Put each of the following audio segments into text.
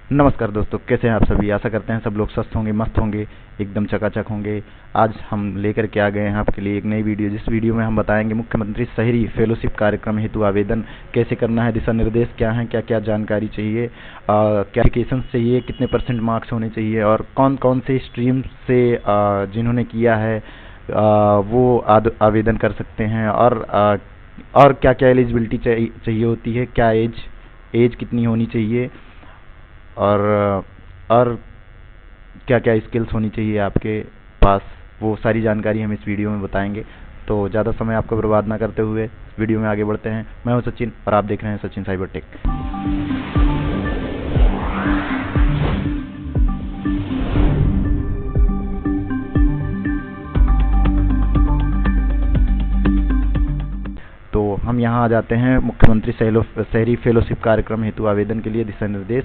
नमस्कार दोस्तों, कैसे हैं आप सभी। आशा करते हैं सब लोग स्वस्थ होंगे, मस्त होंगे, एकदम चकाचक होंगे। आज हम लेकर के आ गए हैं आपके लिए एक नई वीडियो, जिस वीडियो में हम बताएंगे मुख्यमंत्री शहरी फेलोशिप कार्यक्रम हेतु आवेदन कैसे करना है, दिशा निर्देश क्या हैं, क्या क्या जानकारी चाहिए, क्या एप्लीकेशन चाहिए, कितने % मार्क्स होने चाहिए और कौन कौन से स्ट्रीम से जिन्होंने किया है वो आवेदन कर सकते हैं, और क्या क्या एलिजिबिलिटी चाहिए होती है, क्या एज कितनी होनी चाहिए, और और क्या क्या स्किल्स होनी चाहिए आपके पास, वो सारी जानकारी हम इस वीडियो में बताएंगे। तो ज़्यादा समय आपको बर्बाद ना करते हुए वीडियो में आगे बढ़ते हैं। मैं हूं सचिन और आप देख रहे हैं सचिन साइबर टेक। तो हम यहाँ आ जाते हैं मुख्यमंत्री शहरी फेलोशिप कार्यक्रम हेतु आवेदन के लिए दिशा निर्देश।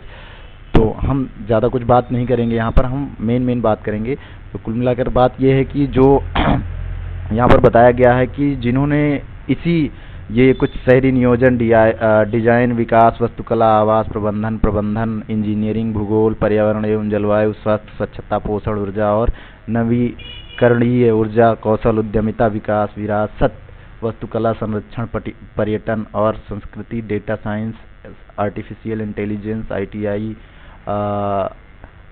तो हम ज़्यादा कुछ बात नहीं करेंगे, यहाँ पर हम मेन बात करेंगे। तो कुल मिलाकर बात यह है कि जो यहाँ पर बताया गया है कि जिन्होंने ये कुछ शहरी नियोजन, डिजाइन, विकास, वास्तुकला, आवास प्रबंधन, इंजीनियरिंग, भूगोल, पर्यावरण एवं जलवायु, स्वास्थ्य, स्वच्छता, पोषण, ऊर्जा और नवीकरणीय ऊर्जा, कौशल, उद्यमिता, विकास, विरासत, वास्तुकला, संरक्षण, पर्यटन और संस्कृति, data science, artificial intelligence, ITI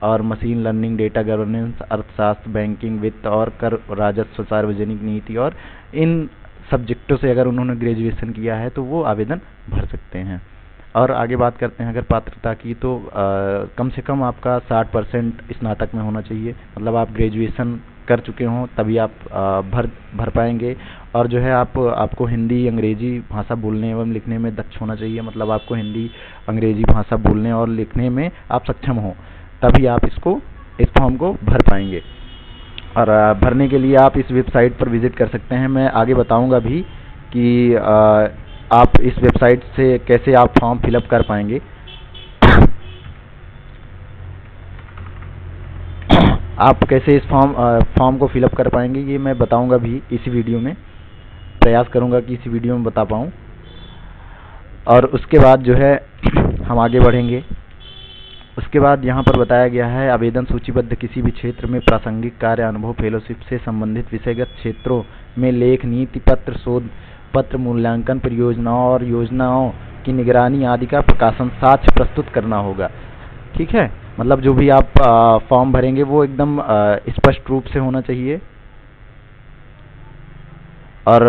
और मशीन लर्निंग, डेटा गवर्नेंस, अर्थशास्त्र, बैंकिंग, वित्त और कर, राजस्व, सार्वजनिक नीति और इन सब्जेक्टों से अगर उन्होंने ग्रेजुएशन किया है तो वो आवेदन भर सकते हैं। और आगे बात करते हैं अगर पात्रता की, तो कम से कम आपका 60% स्नातक में होना चाहिए, मतलब आप ग्रेजुएशन कर चुके हों तभी आप भर पाएंगे। और जो है आपको हिंदी अंग्रेजी भाषा बोलने एवं लिखने में दक्ष होना चाहिए, मतलब आपको हिंदी अंग्रेजी भाषा बोलने और लिखने में आप सक्षम हो, तभी आप इस फॉर्म को भर पाएंगे। और भरने के लिए आप इस वेबसाइट पर विजिट कर सकते हैं। मैं आगे बताऊंगा भी कि आप इस वेबसाइट से कैसे आप फॉर्म फिलअप कर पाएंगे। आप कैसे इस फॉर्म को फिलअप कर पाएंगे ये मैं बताऊंगा भी इसी वीडियो में, प्रयास करूंगा कि इसी वीडियो में बता पाऊं। और उसके बाद जो है हम आगे बढ़ेंगे। उसके बाद यहाँ पर बताया गया है आवेदन सूचीबद्ध किसी भी क्षेत्र में प्रासंगिक कार्य अनुभव फेलोशिप से संबंधित विषयगत क्षेत्रों में लेख, नीति पत्र, शोध पत्र, मूल्यांकन, परियोजनाओं और योजनाओं की निगरानी आदि का प्रकाशन साक्ष्य प्रस्तुत करना होगा। ठीक है, मतलब जो भी आप फॉर्म भरेंगे वो एकदम स्पष्ट रूप से होना चाहिए। और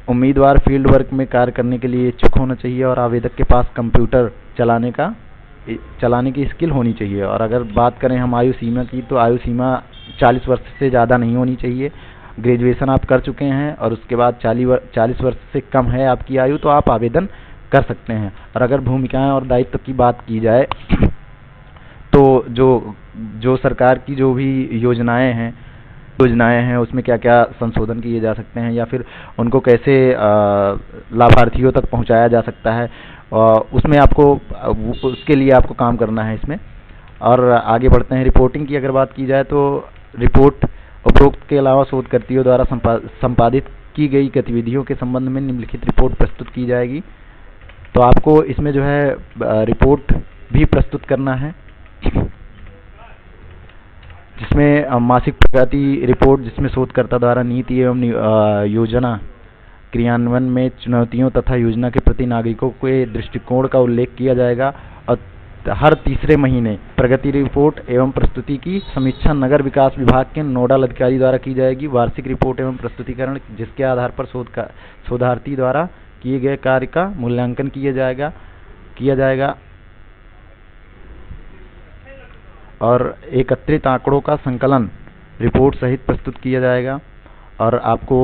उम्मीदवार फील्ड वर्क में कार्य करने के लिए इच्छुक होना चाहिए और आवेदक के पास कंप्यूटर चलाने की स्किल होनी चाहिए। और अगर बात करें हम आयु सीमा की, तो आयु सीमा 40 वर्ष से ज़्यादा नहीं होनी चाहिए। ग्रेजुएशन आप कर चुके हैं और उसके बाद 40 वर्ष से कम है आपकी आयु तो आप आवेदन कर सकते हैं। और अगर भूमिकाएं और दायित्व की बात की जाए तो जो सरकार की जो भी योजनाएं हैं उसमें क्या क्या संशोधन किए जा सकते हैं या फिर उनको कैसे लाभार्थियों तक पहुंचाया जा सकता है, उसमें उसके लिए आपको काम करना है इसमें। और आगे बढ़ते हैं। रिपोर्टिंग की अगर बात की जाए तो रिपोर्ट उपरोक्त के अलावा शोधकर्ताओं द्वारा संपादित की गई गतिविधियों के संबंध में निम्नलिखित रिपोर्ट प्रस्तुत की जाएगी। तो आपको इसमें जो है रिपोर्ट भी प्रस्तुत करना है, जिसमें मासिक प्रगति रिपोर्ट, जिसमें शोधकर्ता द्वारा नीति एवं योजना क्रियान्वयन में चुनौतियों तथा योजना के प्रति नागरिकों के दृष्टिकोण का उल्लेख किया जाएगा। और हर तीसरे महीने प्रगति रिपोर्ट एवं प्रस्तुति की समीक्षा नगर विकास विभाग के नोडल अधिकारी द्वारा की जाएगी। वार्षिक रिपोर्ट एवं प्रस्तुतिकरण, जिसके आधार पर शोधार्थी द्वारा किए गए कार्य का मूल्यांकन किया जाएगा और एकत्रित आंकड़ों का संकलन रिपोर्ट सहित प्रस्तुत किया जाएगा। और आपको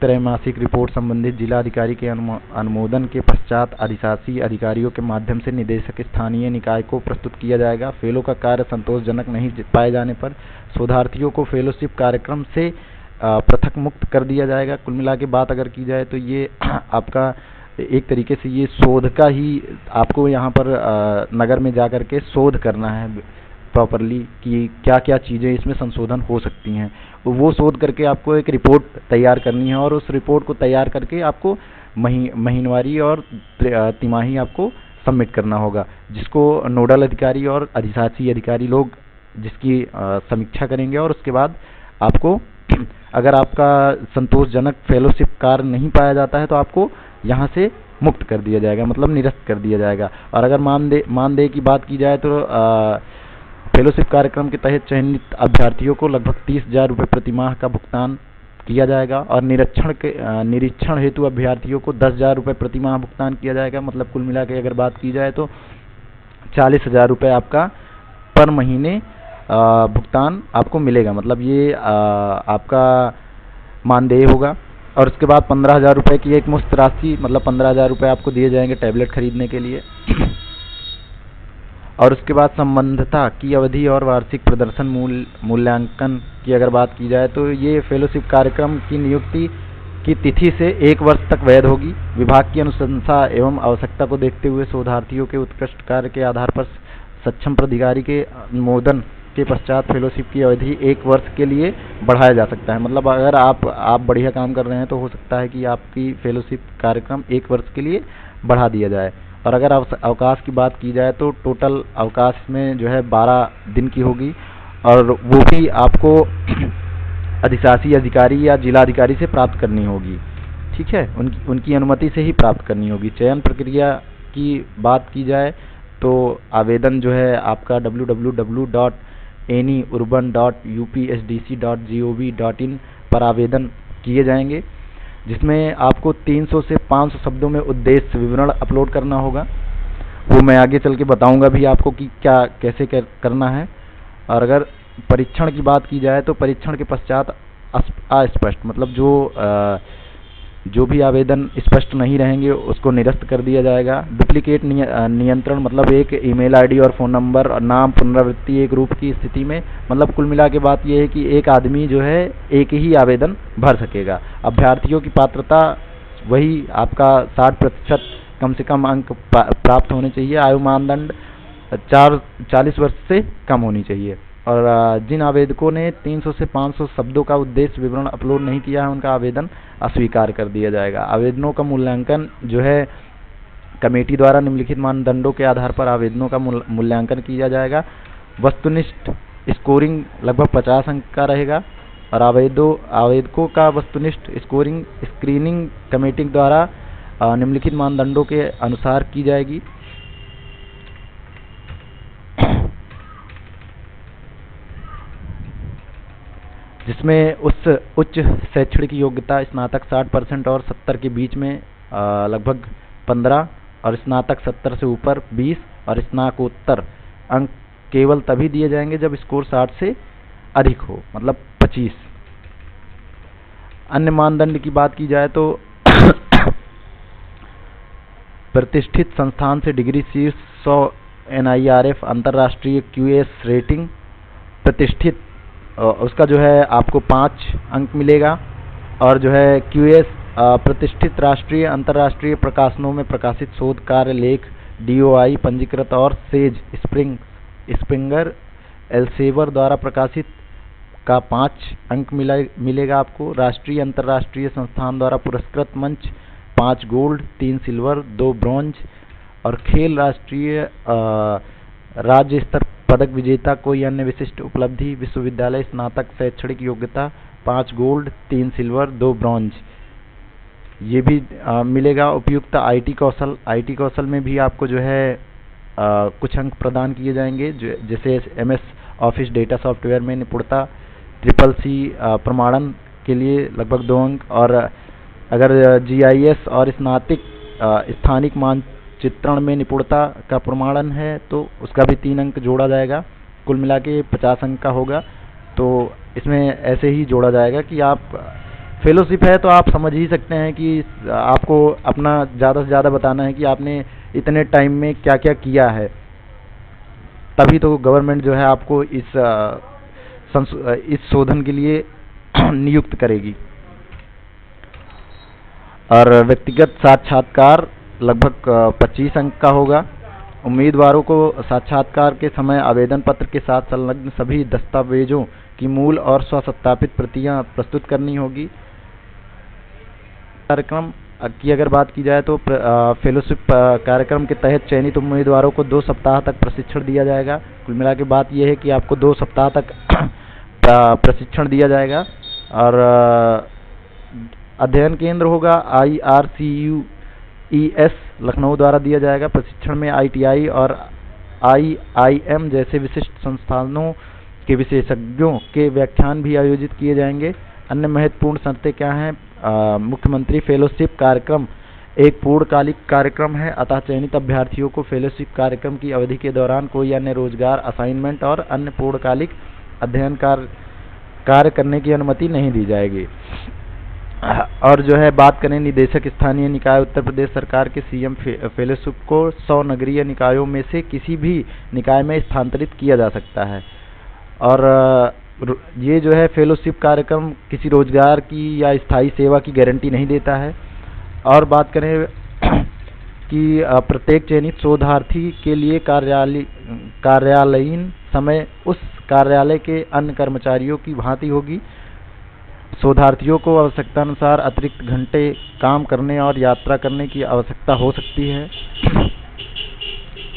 त्रैमासिक रिपोर्ट संबंधित जिला अधिकारी के अनुमोदन के पश्चात अधिशासी अधिकारियों के माध्यम से निदेशक स्थानीय निकाय को प्रस्तुत किया जाएगा। फेलो का कार्य संतोषजनक नहीं पाए जाने पर शोधार्थियों को फेलोशिप कार्यक्रम से पृथक मुक्त कर दिया जाएगा। कुल मिला के बात अगर की जाए तो ये आपका एक तरीके से ये शोध का ही आपको यहाँ पर नगर में जा कर के शोध करना है प्रॉपरली कि क्या क्या चीज़ें इसमें संशोधन हो सकती हैं। वो शोध करके आपको एक रिपोर्ट तैयार करनी है और उस रिपोर्ट को तैयार करके आपको महीनवारी और तिमाही आपको सबमिट करना होगा, जिसको नोडल अधिकारी और अधिशासी अधिकारी लोग जिसकी समीक्षा करेंगे, और उसके बाद आपको अगर आपका संतोषजनक फेलोशिप कार्य नहीं पाया जाता है तो आपको यहाँ से मुक्त कर दिया जाएगा, मतलब निरस्त कर दिया जाएगा। और अगर मानदेय की बात की जाए तो फेलोशिप कार्यक्रम के तहत चयनित अभ्यर्थियों को लगभग 30,000 रुपये प्रति माह का भुगतान किया जाएगा, और निरीक्षण हेतु अभ्यर्थियों को 10,000 रुपये प्रति माह भुगतान किया जाएगा। मतलब कुल मिला के अगर बात की जाए तो 40,000 रुपये आपका पर महीने भुगतान आपको मिलेगा, मतलब ये आपका मानदेय होगा। और उसके बाद 15,000 रुपये की एक मुश्त राशि, मतलब 15,000 रुपये आपको दिए जाएंगे टैबलेट खरीदने के लिए। और उसके बाद संबद्धता की अवधि और वार्षिक प्रदर्शन मूल्यांकन की अगर बात की जाए तो ये फेलोशिप कार्यक्रम की नियुक्ति की तिथि से 1 वर्ष तक वैध होगी। विभाग की अनुशंसा एवं आवश्यकता को देखते हुए शोधार्थियों के उत्कृष्ट कार्य के आधार पर सक्षम प्राधिकारी के अनुमोदन के पश्चात फेलोशिप की अवधि 1 वर्ष के लिए बढ़ाया जा सकता है। मतलब अगर आप बढ़िया काम कर रहे हैं तो हो सकता है कि आपकी फेलोशिप कार्यक्रम 1 वर्ष के लिए बढ़ा दिया जाए। और अगर अवकाश की बात की जाए तो टोटल अवकाश में जो है 12 दिन की होगी, और वो भी आपको अधिशासी अधिकारी या जिलाधिकारी से प्राप्त करनी होगी। ठीक है, उनकी अनुमति से ही प्राप्त करनी होगी। चयन प्रक्रिया की बात की जाए तो आवेदन जो है आपका www.anyurban.upsdc.gov.in पर आवेदन किए जाएंगे, जिसमें आपको 300 से 500 शब्दों में उद्देश्य विवरण अपलोड करना होगा। वो मैं आगे चल के बताऊंगा भी आपको कि क्या कैसे करना है। और अगर परीक्षण की बात की जाए तो परीक्षण के पश्चात अस्पष्ट, मतलब जो भी आवेदन स्पष्ट नहीं रहेंगे उसको निरस्त कर दिया जाएगा। डुप्लीकेट नियंत्रण, मतलब एक ईमेल आईडी और फ़ोन नंबर और नाम पुनरावृत्ति एक रूप की स्थिति में, मतलब कुल मिला के बात यह है कि एक आदमी जो है एक ही आवेदन भर सकेगा। अभ्यर्थियों की पात्रता वही आपका 60% कम से कम अंक प्राप्त होने चाहिए। आयु मानदंड 40 वर्ष से कम होनी चाहिए। और जिन आवेदकों ने 300 से 500 शब्दों का उद्देश्य विवरण अपलोड नहीं किया है उनका आवेदन अस्वीकार कर दिया जाएगा। आवेदनों का मूल्यांकन जो है कमेटी द्वारा निम्नलिखित मानदंडों के आधार पर आवेदनों का मूल्यांकन किया जाएगा। वस्तुनिष्ठ स्कोरिंग लगभग 50 अंक का रहेगा, और आवेदकों का वस्तुनिष्ठ स्कोरिंग स्क्रीनिंग कमेटी द्वारा निम्नलिखित मानदंडों के अनुसार की जाएगी। जिसमें उच्च शैक्षणिक योग्यता स्नातक 60% और 70 के बीच में लगभग 15, और स्नातक 70 से ऊपर 20, और स्नातकोत्तर अंक केवल तभी दिए जाएंगे जब स्कोर 60 से अधिक हो, मतलब 25। अन्य मानदंड की बात की जाए तो प्रतिष्ठित संस्थान से डिग्री शीर्ष 100 NIRF अंतर्राष्ट्रीय QS रेटिंग प्रतिष्ठित, उसका जो है आपको 5 अंक मिलेगा। और जो है QS प्रतिष्ठित राष्ट्रीय अंतर्राष्ट्रीय प्रकाशनों में प्रकाशित शोध कार्य लेख DOI पंजीकृत और सेज स्प्रिंगर एल्सेवर द्वारा प्रकाशित का 5 अंक मिलेगा आपको। राष्ट्रीय अंतर्राष्ट्रीय संस्थान द्वारा पुरस्कृत मंच 5 गोल्ड 3 सिल्वर 2 ब्रॉन्ज, और खेल राष्ट्रीय राज्य स्तर पदक विजेता कोई अन्य विशिष्ट उपलब्धि विश्वविद्यालय स्नातक शैक्षणिक योग्यता 5 गोल्ड 3 सिल्वर 2 ब्रॉन्ज, ये भी मिलेगा। उपयुक्त IT कौशल में भी आपको जो है कुछ अंक प्रदान किए जाएंगे, जैसे MS ऑफिस डेटा सॉफ्टवेयर में निपुणता, CCC प्रमाणन के लिए लगभग 2 अंक, और अगर GIS और स्थानिक मानचित्रण में निपुणता का प्रमाणन है तो उसका भी 3 अंक जोड़ा जाएगा। कुल मिला के 50 अंक का होगा। तो इसमें ऐसे ही जोड़ा जाएगा कि आप फेलोशिप है तो आप समझ ही सकते हैं कि आपको अपना ज़्यादा से ज़्यादा बताना है कि आपने इतने टाइम में क्या क्या किया है, तभी तो गवर्नमेंट जो है आपको इस शोधन के लिए नियुक्त करेगी। और व्यक्तिगत साक्षात्कार लगभग 25 अंक का होगा। उम्मीदवारों को साक्षात्कार के समय आवेदन पत्र के साथ संलग्न सभी दस्तावेजों की मूल और स्वसत्यापित प्रतियां प्रस्तुत करनी होगी। कार्यक्रम की अगर बात की जाए तो फेलोशिप कार्यक्रम के तहत चयनित उम्मीदवारों को 2 सप्ताह तक प्रशिक्षण दिया जाएगा। कुल मिला के बात यह है कि आपको 2 सप्ताह तक प्रशिक्षण दिया जाएगा। और अध्ययन केंद्र होगा IRCUES लखनऊ द्वारा दिया जाएगा। प्रशिक्षण में ITI और IIM जैसे विशिष्ट संस्थानों के विशेषज्ञों के व्याख्यान भी आयोजित किए जाएंगे। अन्य महत्वपूर्ण शर्तें क्या हैं? मुख्यमंत्री फेलोशिप कार्यक्रम एक पूर्णकालिक कार्यक्रम है, अतः चयनित अभ्यर्थियों को फेलोशिप कार्यक्रम की अवधि के दौरान कोई अन्य रोजगार, असाइनमेंट और अन्य पूर्णकालिक अध्ययन कार्य करने की अनुमति नहीं दी जाएगी। और जो है बात करें निदेशक स्थानीय निकाय, उत्तर प्रदेश सरकार के CM फेलोशिप को 100 नगरीय निकायों में से किसी भी निकाय में स्थानांतरित किया जा सकता है। और ये जो है फेलोशिप कार्यक्रम किसी रोजगार की या स्थायी सेवा की गारंटी नहीं देता है। और बात करें कि प्रत्येक चयनित शोधार्थी के लिए कार्यालयीन समय उस कार्यालय के अन्य कर्मचारियों की भांति होगी। शोधार्थियों को आवश्यकतानुसार अतिरिक्त घंटे काम करने और यात्रा करने की आवश्यकता हो सकती है।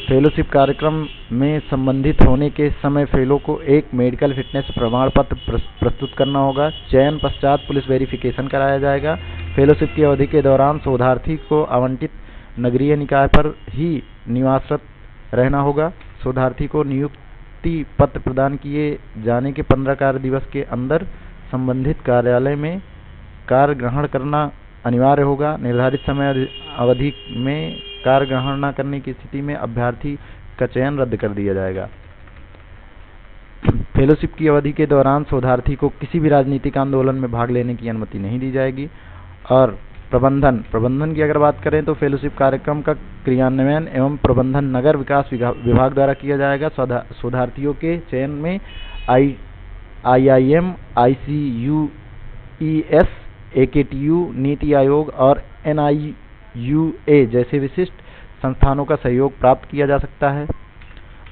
फेलोशिप कार्यक्रम में संबंधित होने के समय फेलो को एक मेडिकल फिटनेस प्रमाण पत्र प्रस्तुत करना होगा। चयन पश्चात पुलिस वेरिफिकेशन कराया जाएगा। फेलोशिप की अवधि के दौरान शोधार्थी को आवंटित नगरीय निकाय पर ही निवासरत रहना होगा। शोधार्थी को नियुक्ति पत्र प्रदान किए जाने के 15 कार्य दिवस के अंदर संबंधित कार्यालय में कार्य ग्रहण करना अनिवार्य होगा। निर्धारित समय अवधि में कार्य ग्रहण न करने की स्थिति में अभ्यर्थी का चयन रद्द कर दिया जाएगा। फेलोशिप की अवधि के दौरान शोधार्थी को किसी भी राजनीतिक आंदोलन में भाग लेने की अनुमति नहीं दी जाएगी। और प्रबंधन की अगर बात करें तो फेलोशिप कार्यक्रम का क्रियान्वयन एवं प्रबंधन नगर विकास विभाग द्वारा किया जाएगा। शोधार्थियों के चयन में IIM, ICUES, AKTU, NITI Aayog और NIUA जैसे विशिष्ट संस्थानों का सहयोग प्राप्त किया जा सकता है।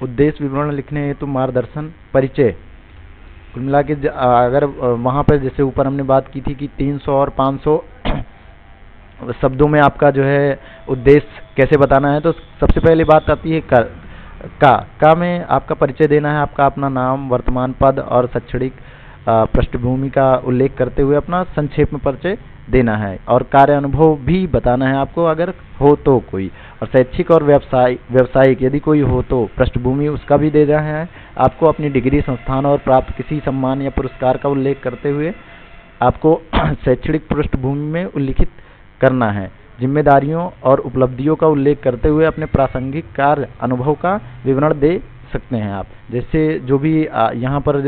उद्देश्य विवरण लिखने हेतु मार्गदर्शन, परिचय। कुल मिला के अगर वहाँ पर जैसे ऊपर हमने बात की थी कि 300 और 500 शब्दों में आपका जो है उद्देश्य कैसे बताना है, तो सबसे पहले बात आती है का में आपका परिचय देना है। आपका अपना नाम, वर्तमान पद और शैक्षणिक पृष्ठभूमि का उल्लेख करते हुए अपना संक्षेप में परिचय देना है। और कार्य अनुभव भी बताना है आपको अगर हो तो कोई। और शैक्षिक और व्यावसायिक यदि कोई हो तो पृष्ठभूमि उसका भी दे देना है आपको। अपनी डिग्री, संस्थान और प्राप्त किसी सम्मान या पुरस्कार का उल्लेख करते हुए आपको शैक्षणिक पृष्ठभूमि में उल्लिखित करना है। जिम्मेदारियों और उपलब्धियों का उल्लेख करते हुए अपने प्रासंगिक कार्य अनुभव का विवरण दे सकते हैं आप। जैसे जो भी यहाँ पर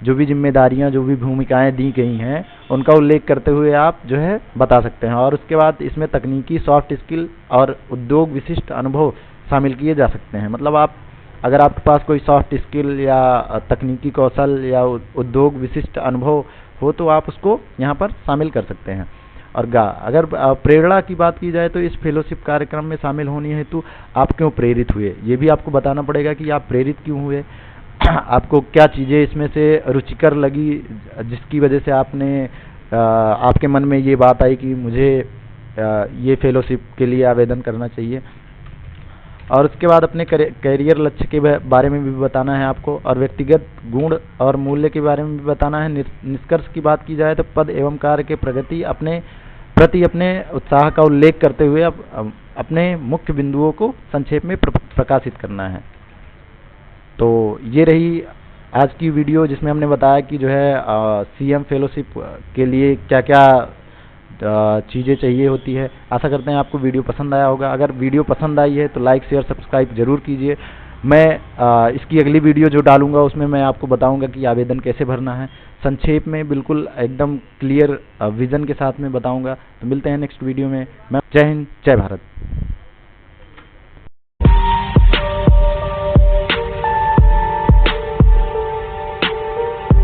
जो भी जिम्मेदारियाँ, जो भी भूमिकाएं दी गई हैं उनका उल्लेख करते हुए आप जो है बता सकते हैं। और उसके बाद इसमें तकनीकी, सॉफ्ट स्किल और उद्योग विशिष्ट अनुभव शामिल किए जा सकते हैं। मतलब आप अगर आपके पास कोई सॉफ्ट स्किल या तकनीकी कौशल या उद्योग विशिष्ट अनुभव हो तो आप उसको यहाँ पर शामिल कर सकते हैं। और अगर प्रेरणा की बात की जाए तो इस फेलोशिप कार्यक्रम में शामिल होने हेतु आप क्यों प्रेरित हुए, ये भी आपको बताना पड़ेगा कि आप प्रेरित क्यों हुए। आपको क्या चीज़ें इसमें से रुचिकर लगी जिसकी वजह से आपके मन में ये बात आई कि मुझे ये फेलोशिप के लिए आवेदन करना चाहिए। और उसके बाद अपने करियर लक्ष्य के बारे में भी बताना है आपको। और व्यक्तिगत गुण और मूल्य के बारे में भी बताना है। निष्कर्ष की बात की जाए तो पद एवं कार्य के प्रगति प्रति अपने उत्साह का उल्लेख करते हुए अपने मुख्य बिंदुओं को संक्षेप में प्रकाशित करना है। तो ये रही आज की वीडियो जिसमें हमने बताया कि जो है CM फेलोशिप के लिए क्या क्या चीज़ें चाहिए होती है। आशा करते हैं आपको वीडियो पसंद आया होगा। अगर वीडियो पसंद आई है तो लाइक, शेयर, सब्सक्राइब जरूर कीजिए। मैं इसकी अगली वीडियो जो डालूंगा उसमें मैं आपको बताऊंगा कि आवेदन कैसे भरना है। संक्षेप में बिल्कुल एकदम क्लियर विजन के साथ में बताऊंगा। तो मिलते हैं नेक्स्ट वीडियो में। मैं जय हिंद, जय भारत।